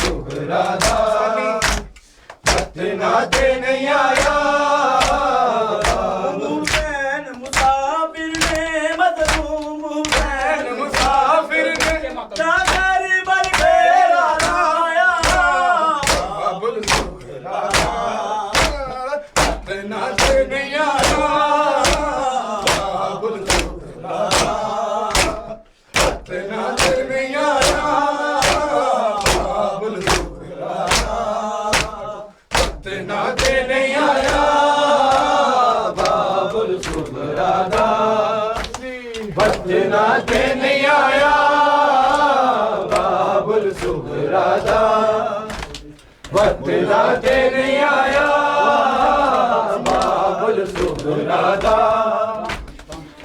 सुखराधा पतना ते नहीं आया हुसैन मुसाफिर ने मजलूम हुसैन मुसाफिर ने जाकर बल डेरा लाया बाबुल सुखराधा पतना ते नहीं आया बाबुल सुखराधा पतना ते नहीं आया बाबुल सुखराधा पतना ते नहीं आया बाबुल सुखराधा पतना ते नहीं आया बाबुल सुखराधा पतना ते नहीं आया बाबुल सुखराधा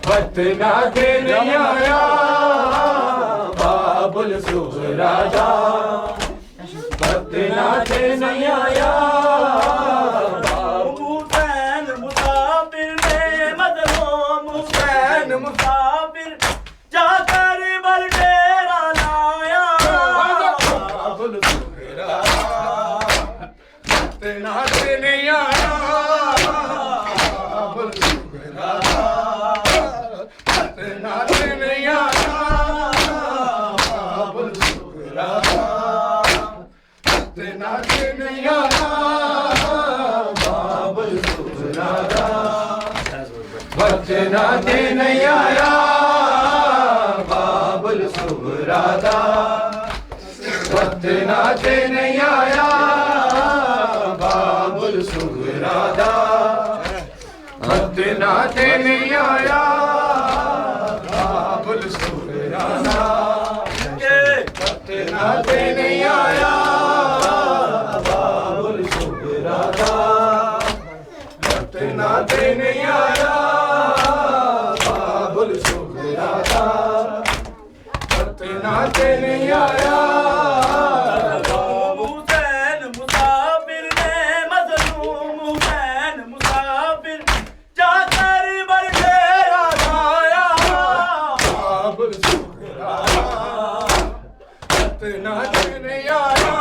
पतना ते नहीं आया बाबुल सुखराधा पतना ते नहीं आया हुसैन मुसाफिर ने मजलूम हुसैन मुसाफिर जाकर बल डेरा लाया बाबुल सुखराधा पतना ते नहीं आया बाबुल सुखराधा पतना ते नहीं आया बाबुल सुखराधा पतना ते नहीं आया बाबुल सुखराधा पतना ते नहीं आया बाबुल सुखराधा पतना ते नहीं आया बाबुल सुखराधा पतना ते नहीं आया बाबुल सुखराधा पतना ते नहीं आया बाबुल सुखराधा पतना ते नहीं आया बाबुल सुखराधा पतना ते नहीं आया हुसैन मुसाफिर ने मजलूम हुसैन मुसाफिर जाकर बल डेरा लाया बाबुल सुखराधा पतना ते नहीं आया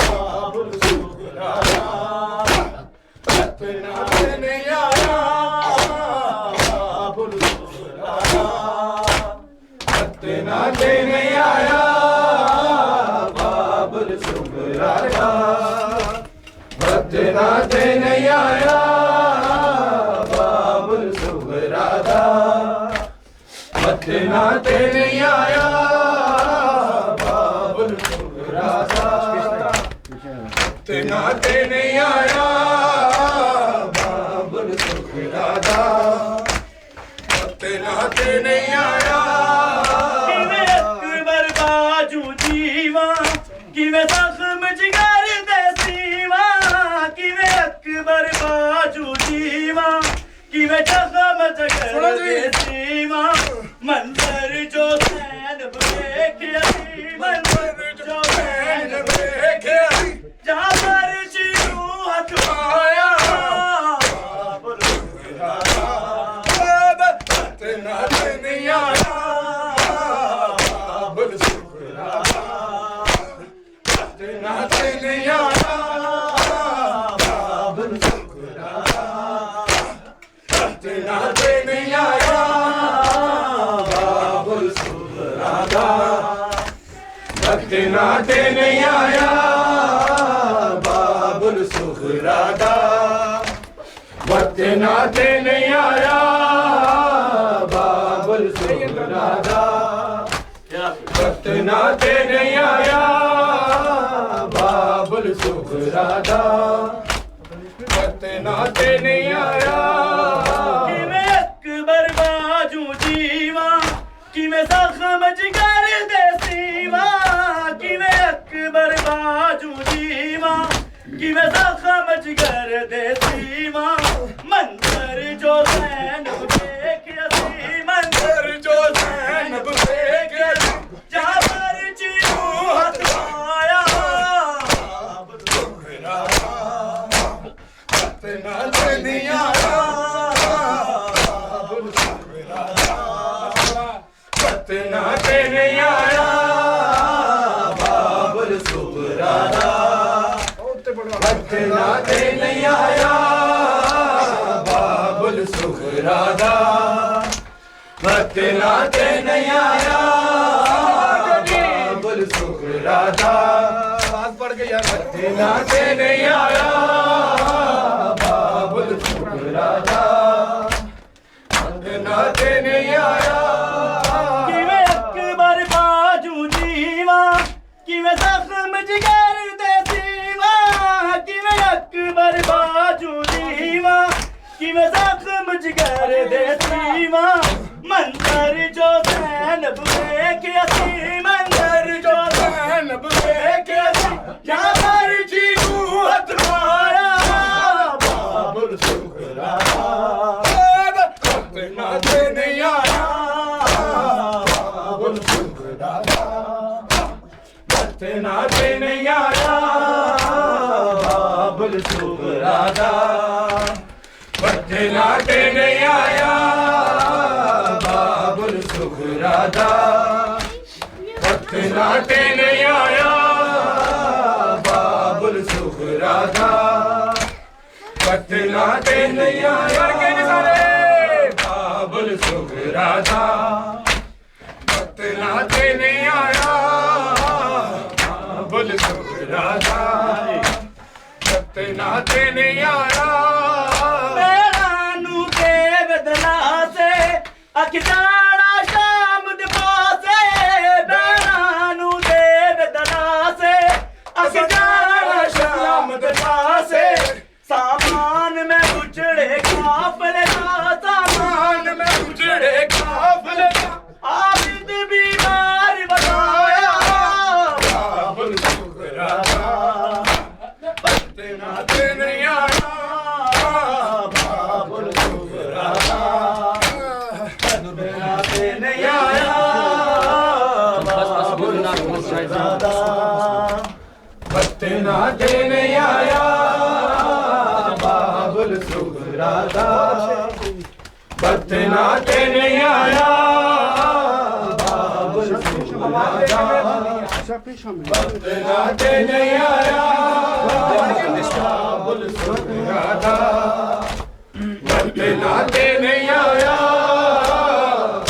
बाबुल सुखराधा पतना ते नहीं आया बाबुल सुखराधा पतना ते नहीं आया बाबुल सुखराधा पतना ते नहीं आया बाबुल सुखराधा पतना ते नहीं आया बाबुल सुखराधा पतना ते नहीं आया बाबुल सुखराधा पतना ते नहीं आया किवे अकबर बाजू जीवा किवे जख्म जिगर दे सीवा किवे अकबर बाजू जीवा किवे जख्म जिगर दे सीवा मंजर जो सैन देखिया मंजर जो सैन देखिया जाकर चीरू हथ पाया बाबुल सुखराधा पतना ते नहीं आया बाबुल सुखराधा पतना ते नहीं आया बाबुल सुखराधा पतना ते नहीं आया बाबुल सुखराधा पतना ते नहीं आया बाबुल सुखराधा पतना ते नहीं आया बाबुल सुखराधा पतना ते नहीं आया बाबुल सुखराधा पतना ते नहीं आया किवे अकबर बाजू जीवा किवे जख्म जिगर दे सीवा किवे अकबर बाजू जीवा किवे जख्म जिगर दे सीवा मंजर जो सैन देखिया सी मंजर जो सैन देखिया सी जाकर चीरू हथ पाया बाबुल सुखराधा पतना ते नहीं आया बाबुल सुखराधा पतना ते नहीं आया बाबुल बाबुल सुख राधा बतना ते नहीं आया बाबुल सुख राधा बतना ते नहीं आया बाबुल सुख राधा आवाज पड़ गई यार बतना ते नहीं आया बाबुल सुख राधा बतना ते नहीं आया किवें अकबर बाजू जीवा किवें जख्म जिगर दे सीवा किवें अकबर बाजू जीवा किवें जख्म जिगर दे सीवा मंदर जो ज़ैनब के असी मंदर जो ज़ैनब के असी यार जी को हथ मारा बाबुल सुख राधा बतना ते नहीं आया बाबुल सुख राधा बतना ते नहीं आया बाबुल सुख राधा बतना ते नहीं आया बाबुल सुख राधा बतना ते नहीं आया बाबुल सुख राधा बतना ते नहीं आया बाबुल सुख राधा बतना ते नहीं आया बाबुल सुख राधा बतना ते नहीं आया नू देव दला से अख जाना शाम दे पासे नू देव दला से अख जाना शाम दे पासे सामान में उजड़े काफले का सामान में उजड़े काफले का आबिद बीमार बनाया बाबुल सुख राधा बतना ते नहीं आया बाबुल सुख राधा बतना ते नहीं आया बाबुल सुख राधा बतना ते नहीं आया बाबुल सुख राधा बतना ते नहीं आया बाबुल सुख राधा बतना ते नहीं आया बाबुल सुख राधा बतना ते नहीं आया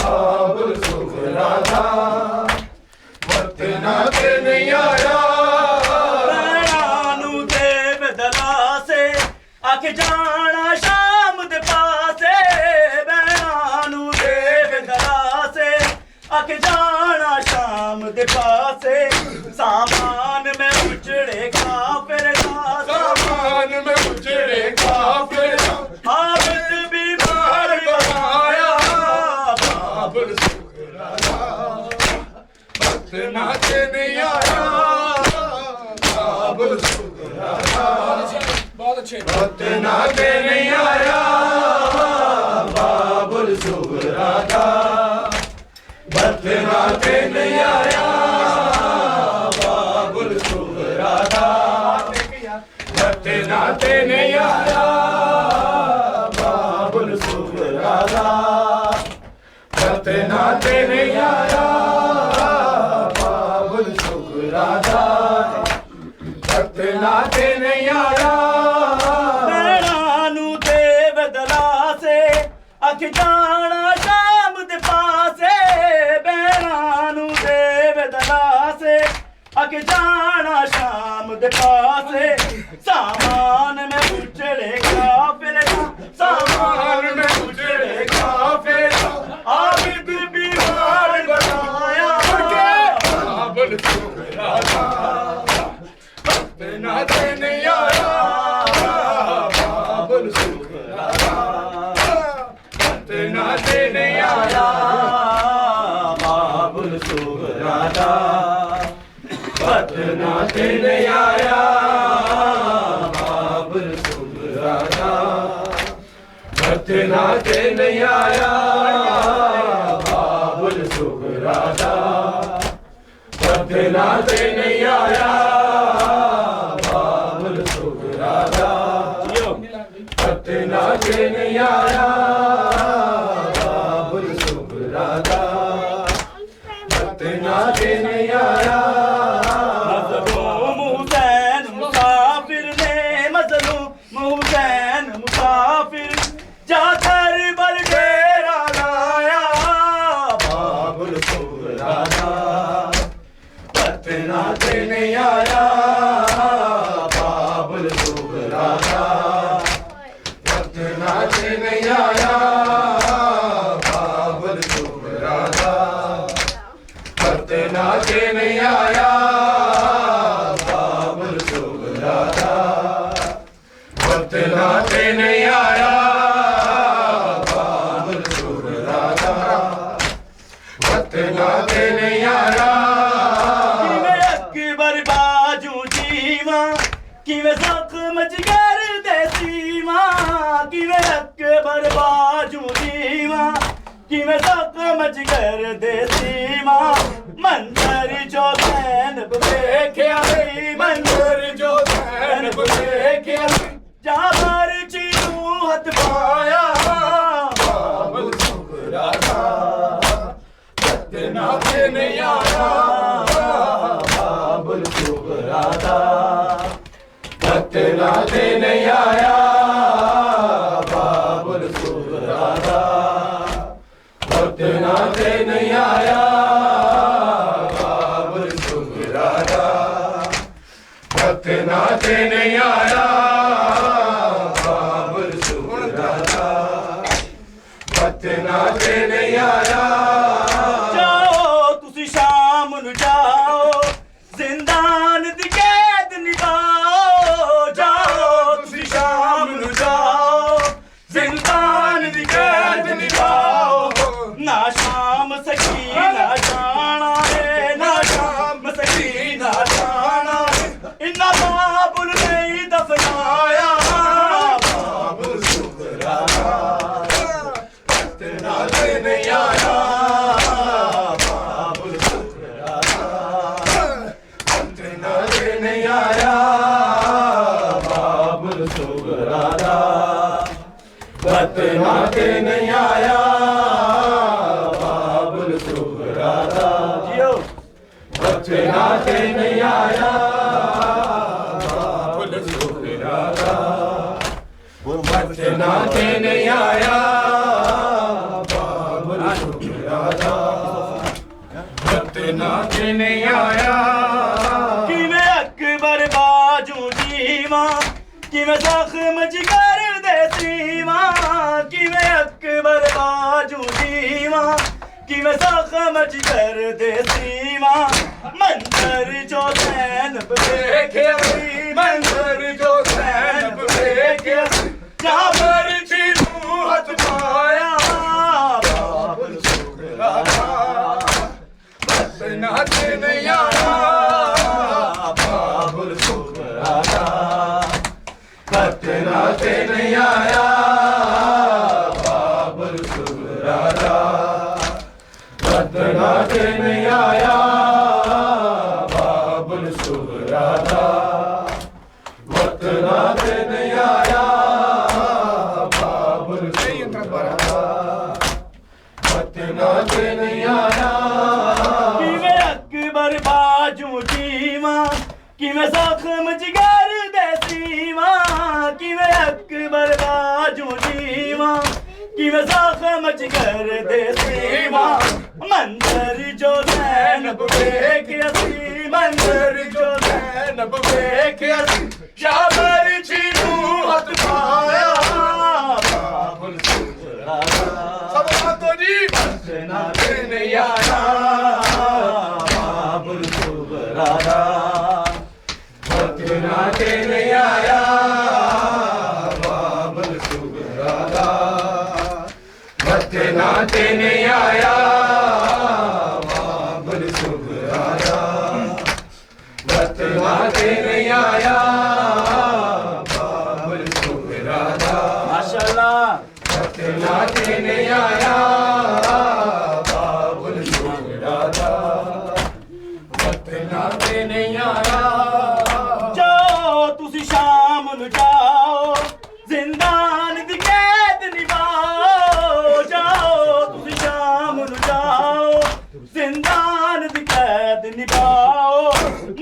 बाबुल सुख राधा बतना ते नहीं आया नू देव दला से अख जाना शाम दे पासे नू देव दला से अख जाना शाम दे पासे सामान में उजड़े काफिर का सामान में उजड़े काफिर आबिद बीमार बनाया बाबुल सुख राधा बतना ते नहीं आया बाबुल सुख राधा बहुत अच्छे बतना ते नहीं आया बाबुल सुख राधा बतना ते नहीं आया बाबुल सुख राधा बतना ते नहीं आया बाबुल सुख राधा बतना ते नहीं आया बाबुल सुख राधा बतना ते नहीं आया नू देव दला से अख जाना शाम दे पासे नू देव दला से अख जाना शाम दे पासे सामान में उजड़े काफिर का सामान में उजड़े काफिर का आबिद बीमार बनाया बाबुल सुख राधा बतना ते नहीं आया बाबुल सुख राधा बतना ते नहीं आया बाबुल सुख राधा बतना ते नहीं आया बाबुल सुख राधा बतना ते नहीं आया बाबुल सुख राधा बतना ते नहीं आया बाबुल सुख राधा बतना ते नहीं आया बाबुल सुख राधा बतना ते नहीं आया नहीं आया बाबुल सुगरा दा वक्त नाचे नहीं आया बाबुल सुगरा दा वक्त नाचे नहीं आया बाबुल सुगरा दा वक्त नाचे नहीं आया बाबुल सुगरा दा वक्त नाचे नहीं आया किवें अकबर बाजू जीवा किवें जख्म जिगर दे सीमा किवें अकबर बाजू जीवा किवें जख्म जिगर दे सीमा मंजर जो सैनब वेख्या मंजर जो सैनब वेख्या जाबर चीनू हथ पाया बाबुल सुगरा दा वक्त नाचे नहीं आया बाबुल सुगरा दा वक्त नाचे नहीं आया बाबुल सुगरा दा वक्त नाचे नहीं आया बाबुल सुगरा दा वक्त नाचे नहीं आया बाबुल सुगरा दा वक्त नाचे नहीं आया जाओ तुसी शाम नु जाओ जिंदान दी कैद निभाओ जाओ तुसी शाम नु जाओ जिंदान दी कैद निभाओ ना शाम सकीना जाना है ना शाम सकीना जाना है इन्ना बाबुल नहीं दफनाया बाबुल सुगरा दा वक्त नाचे नहीं आया बाबुल सुगरा दा वक्त नाचे नहीं आया बाबुल सुगरा दा वक्त नाचे नहीं आया बाबुल सुगरा दा जियो वक्त नाचे नहीं आया बाबुल सुगरा दा वक्त नाचे नहीं आया बाबुल सुगरा दा वक्त नाचे नहीं आया किवें अकबर बाजू जीवा किवें जख्म जिगर दे सीमा किवें अकबर बाजू जीवा किवें जख्म जिगर दे सीमा मंजर जो सैनब वेख्या मंजर जो सैनब वेख्या जाबर चीनू हथ पाया बाबुल सुगरा दा वक्त नाचे नहीं आया बाबुल सुगरा दा वक्त नाचे नहीं आया बाबुल सुगरा दा वक्त नाचे नहीं आया बाबुल सुगरा दा वक्त नाचे नहीं आया बाबुल सुगरा दा वक्त नाचे नहीं आया किवें अकबर बाजू जीवा किवें जख्म जिगर दे सीमा किवें अकबर बाजू जीवा किवें जख्म जिगर दे सीमा मंजर जो सैनब वेख्या मंजर जो सैनब वेख्या जाबर चीनू हथ पाया बाबुल सुगरा दा सब बातों जी वक्त नाचे नहीं आया बाबुल सुगरा दा वक्त नाचे नहीं आया बाबुल सुगरा दा वक्त नाचे नहीं आया बाबुल सुगरा दा वक्त नाचे नहीं आया बाबुल सुगरा दा माशाल्लाह वक्त नाचे नहीं आया बाबुल सुगरा दा वक्त नाचे नहीं आया जाओ तुसी शाम नु जाओ जिंदान दी कैद निभाओ जाओ तुसी शाम नु जाओ जिंदान दी कैद निभाओ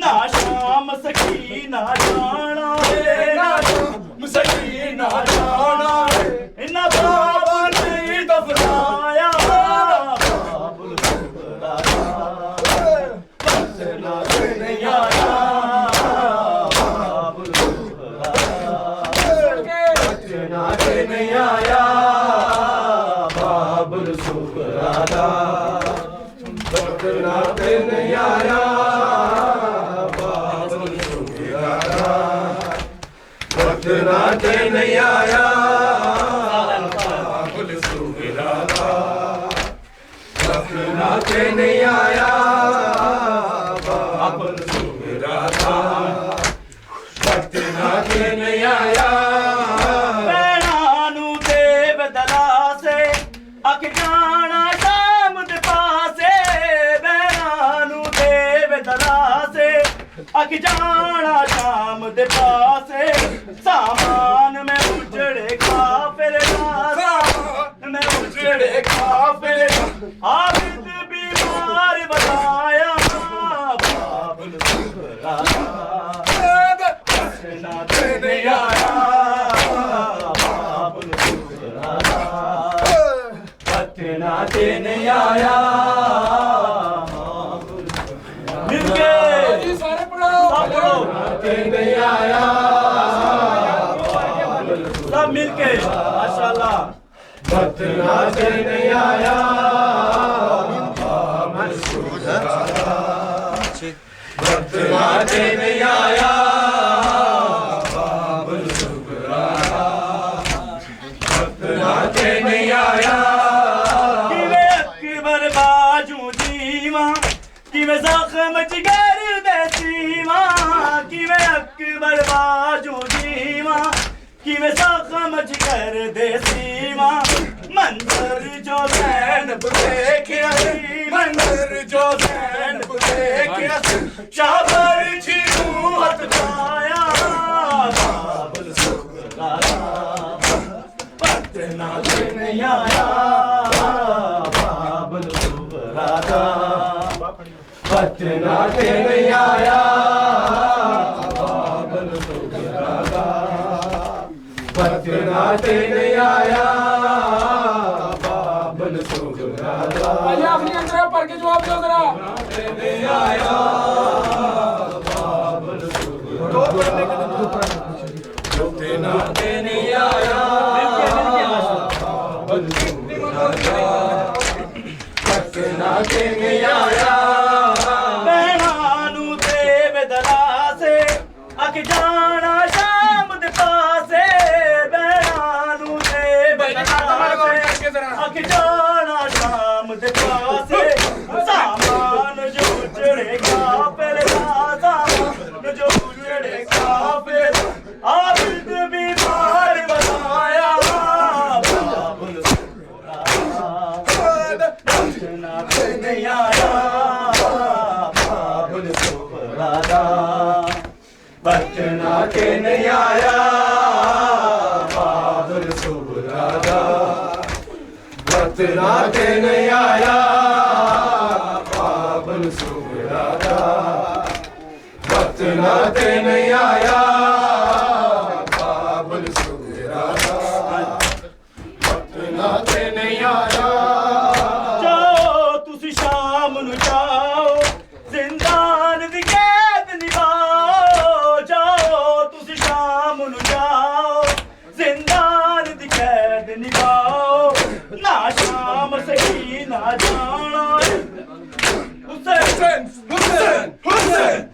ना शाम सकीना जाना है ना शाम सकीना जाना है इन्ना बाबा नहीं दफनाया बाबुल सुगरा दा वक्त नाचे नहीं आया ਵਕਤ ਨਾ ਤੇ ਨਹੀਂ ਆਇਆ ਬਾਬਲ ਸੁਗਰਾ ਦਾ ਵਕਤ ਨਾ ਤੇ ਨਹੀਂ ਆਇਆ ਬਾਬਲ ਸੁਗਰਾ ਦਾ ਵਕਤ ਨਾ ਤੇ ਨਹੀਂ ਆਇਆ ਭੈਣਾਂ ਨੂੰ ਦੇ ਬਦਲਾਸੇ ਅੱਖ ਜਾਣਾ ਸ਼ਾਮ ਦੇ ਪਾਸੇ ਭੈਣਾਂ ਨੂੰ ਦੇ ਬਦਲਾਸੇ ਅੱਖ ਜਾਣਾ ਸ਼ਾਮ ਦੇ ਪਾਸੇ ਸਾਮਾਨ ਮੈਂ ਉਜੜੇ ਕਾਫਿਰ ਦਾ ਸਾਮਾਨ ਮੈਂ ਉਜੜੇ ਕਾਫਿਰ ਦਾ ਆਬਿਦ ਬਿਮਾਰ ਬਤਾਇਆ ਬਾਬਲ ਸੁਗਰਾ ਨਾ ਤੇ ਨਹੀਂ ਆਇਆ ਬਾਬਲ ਸੁਗਰਾ ਪਤਨਾ ਤੇ ਨਹੀਂ ਆਇਆ ਮਿਲ ਕੇ ਸਾਰੇ ਪੜੋ ਤੇ ਨਹੀਂ ਆਇਆ सब मिलके माशाल्लाह ਵਕਤ ਨਾ ਤੇ ਨਹੀਂ ਆਇਆ ਬਾਬਲ ਸੁਗਰਾ ਦਾ ਵਕਤ ਨਾ ਤੇ ਨਹੀਂ ਆਇਆ ਬਾਬਲ ਸੁਗਰਾ ਦਾ ਵਕਤ ਨਾ ਤੇ ਨਹੀਂ ਆਇਆ किवे अकबर बाजू दीवा किवे जख्म जिगर दे सीवा किवे अकबर बाजू दीवा किवे जख्म जिगर दे सीवा मंजर जो ज़ैनब देखिया मंजर जो ज़ैनब देखिया शाबर छीनू हथ पाया बाबल सुगरा पटना से नहीं आया बाबल सुगरा ਪਤਨਾ ਤੇ ਨਹੀਂ ਆਇਆ ਬਾਬਲ ਸੁਗਰਾ ਦਾ ਪਤਨਾ ਤੇ ਨਹੀਂ ਆਇਆ ਬਾਬਲ ਸੁਗਰਾ ਦਾ ਭਾਈ ਆਪਣੀ ਅੰਦਰ ਭਰ ਕੇ ਜਵਾਬ ਦਿਓ ਜ਼ਰਾ ਤੇ ਨਹੀਂ ਆਇਆ ਬਾਬਲ ਸੁਗਰਾ ਪਤਨਾ ਤੇ ਨਹੀਂ ਆਇਆ ਬਾਬਲ ਸੁਗਰਾ ਦਾ ਪਤਨਾ ਤੇ ਨਹੀਂ ਆਇਆ ਭੈਣਾਂ ਨੂੰ ਦੇ ਬਦਲਾਸੇ ਅੱਖ ਜਾਣਾ ਸ਼ਾਮ ਦੇ ਪਾਸੇ ਭੈਣਾਂ ਨੂੰ ਦੇ ਬਦਲਾਸੇ ਅੱਖ ਜਾਣਾ ਸ਼ਾਮ ਦੇ ਪਾਸੇ ਸਾਮਾਨ ਜੋ ਉਜੜੇ ਕਾਫਿਰ ਦਾ ਸਾਮਾਨ ਜੋ ਉਜੜੇ ਕਾਫਿਰ ਦਾ ਆਬਿਦ ਬਿਮਾਰ ਬਣਾਇਆ ਬਾਬਲ ਸੁਗਰਾ ਪਤਨਾ ਤੇ ਨਹੀਂ ਆਇਆ ਬਾਬਲ ਸੁਗਰਾ ਦਾ ਪਤਨਾ ਤੇ ਨਹੀਂ ਆਇਆ ਬਾਬਲ ਸੁਗਰਾ ਦਾ ਪਤਨਾ ਤੇ ਨਹੀਂ ਆਇਆ ਬਾਬਲ ਸੁਗਰਾ ਦਾ ਪਤਨਾ ਤੇ ਨਹੀਂ ਆਇਆ ਬਾਬਲ ਸੁਗਰਾ ਦਾ ਪਤਨਾ ਤੇ ਨਹੀਂ ਆਇਆ ਜਾਓ ਤੁਸੀਂ ਸ਼ਾਮ ਨੂੰ ਜਾਓ ਜ਼ਿੰਦਾਨ ਦੀ ਕੈਦ ਨਿਭਾਓ ਜਾਓ ਤੁਸੀਂ ਸ਼ਾਮ ਨੂੰ ਜਾਓ ਜ਼ਿੰਦਾਨ ਦੀ ਕੈਦ ਨਿਭਾਓ ਨਾ ਸ਼ਾਮ ਸਹੀ ਨਾ ਜਾਣਾ ਹੁਸੈਨ ਹੁਸੈਨ ਹੁਸੈਨ